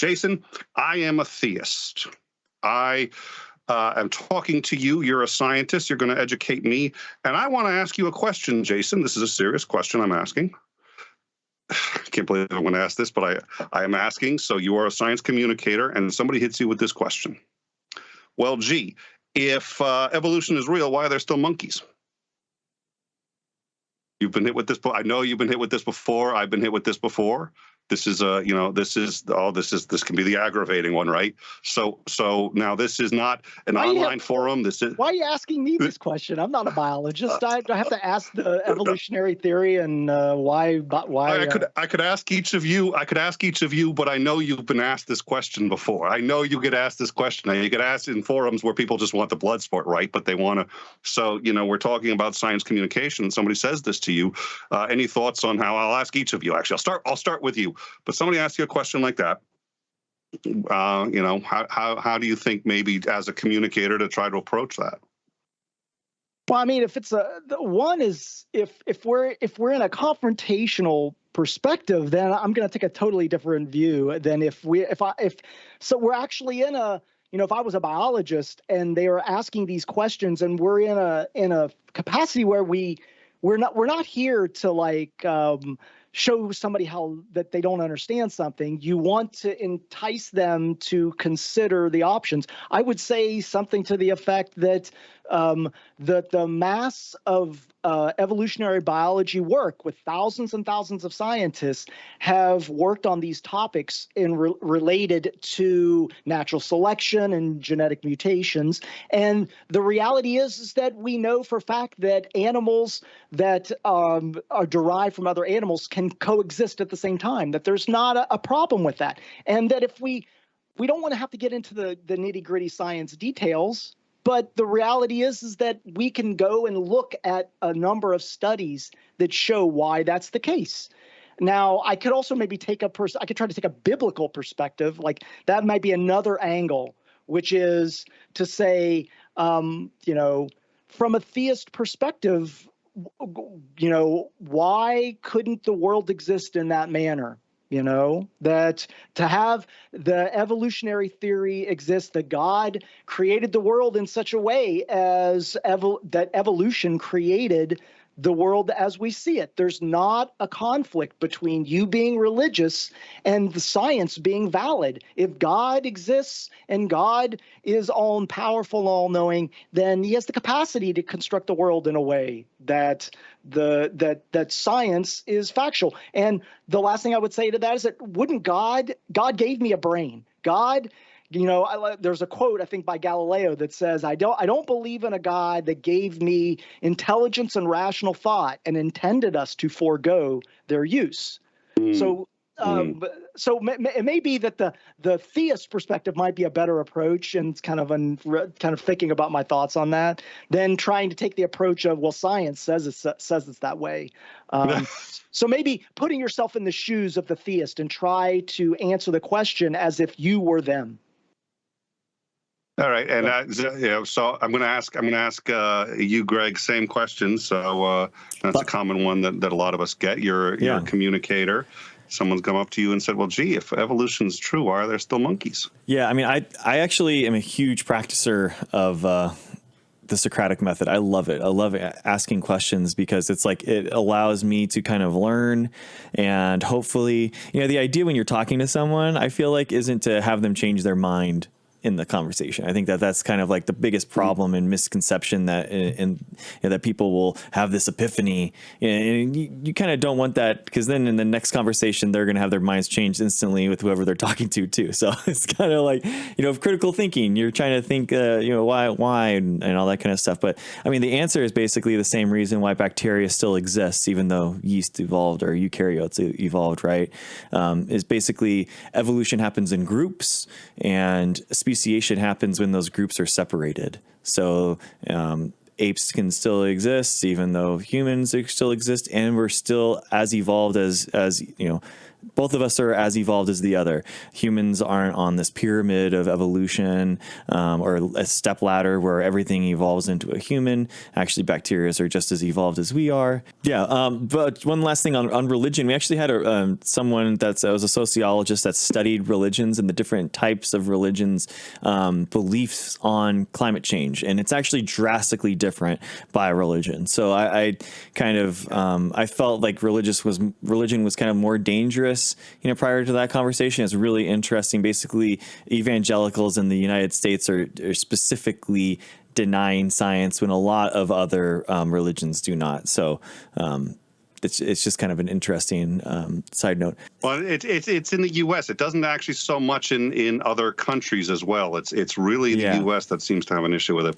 Jason, I am a theist. I am talking to you. You're a scientist. You're going to educate me. And I want to ask you a question, Jason. This is a serious question I'm asking. I can't believe I'm going to ask this, but I am asking. So you are a science communicator, and somebody hits you with this question. Well, gee, if evolution is real, why are there still monkeys? You've been hit with this. I know you've been hit with this before. I've been hit with this before. This is this can be the aggravating one, right? So now this is not an online forum. Why are you asking me this question? I'm not a biologist. I have to ask the evolutionary theory and why. I could ask each of you. But I know you've been asked this question before. I know you get asked this question. And you get asked in forums where people just want the blood sport, right? But they want to. So we're talking about science communication. Somebody says this to you. Any thoughts on how? I'll ask each of you. Actually, I'll start with you. But somebody asks you a question like that, how do you think maybe as a communicator to try to approach that? Well, I mean, if it's if we're in a confrontational perspective, then I'm going to take a totally different view than if we're actually in a, if I was a biologist and they are asking these questions and we're in a capacity where we're not here to show somebody that they don't understand something. You want to entice them to consider the options. I would say something to the effect that the mass of evolutionary biology work with thousands and thousands of scientists have worked on these topics related to natural selection and genetic mutations. And the reality is that we know for a fact that animals that are derived from other animals can coexist at the same time, that there's not a problem with that. And that if we don't want to have to get into the nitty-gritty science details, but the reality is that we can go and look at a number of studies that show why that's the case. Now, I could also maybe I could try to take a biblical perspective. Like that might be another angle, which is to say, from a theist perspective, why couldn't the world exist in that manner? That to have the evolutionary theory exist, that God created the world in such a way as that evolution created the world as we see it. There's not a conflict between you being religious and the science being valid. If God exists and God is all-powerful, all-knowing, then he has the capacity to construct the world in a way that that science is factual. And the last thing I would say to that is that wouldn't God gave me a brain. God, there's a quote, I think, by Galileo that says, I don't believe in a God that gave me intelligence and rational thought and intended us to forego their use. So it may be that the theist perspective might be a better approach, and it's kind of thinking about my thoughts on that, than trying to take the approach of, well, science says it's that way. So maybe putting yourself in the shoes of the theist and try to answer the question as if you were them. All right, and so I'm going to ask you, Greg, same question. So that's a common one that a lot of us get. You're a communicator. Someone's come up to you and said, well, gee, if evolution's true, why are there still monkeys? Yeah, I mean, I actually am a huge practicer of the Socratic method. I love it. I love asking questions because it's like it allows me to kind of learn, and hopefully, the idea when you're talking to someone, I feel like, isn't to have them change their mind in the conversation. I think that's kind of like the biggest problem and misconception that that people will have this epiphany, and you kind of don't want that, because then in the next conversation they're going to have their minds changed instantly with whoever they're talking to too. So it's kind of like, critical thinking. You're trying to think, why and all that kind of stuff. But I mean, the answer is basically the same reason why bacteria still exists, even though yeast evolved or eukaryotes evolved, right? Is basically evolution happens in groups, and speciation happens when those groups are separated. So apes can still exist, even though humans still exist, and we're still as evolved as both of us are as evolved as the other. Humans aren't on this pyramid of evolution or a step ladder where everything evolves into a human. Actually, bacteria are just as evolved as we are. Yeah. But one last thing on religion, we actually had someone that was a sociologist that studied religions and the different types of religions, beliefs on climate change. And it's actually drastically different by religion. So I kind of, I felt like religion was kind of more dangerous, prior to that conversation. It's really interesting. Basically, evangelicals in the United States are specifically denying science when a lot of other religions do not. So it's just kind of an interesting side note. Well, it's in the U.S. It doesn't actually so much in other countries as well. It's really the U.S. that seems to have an issue with it.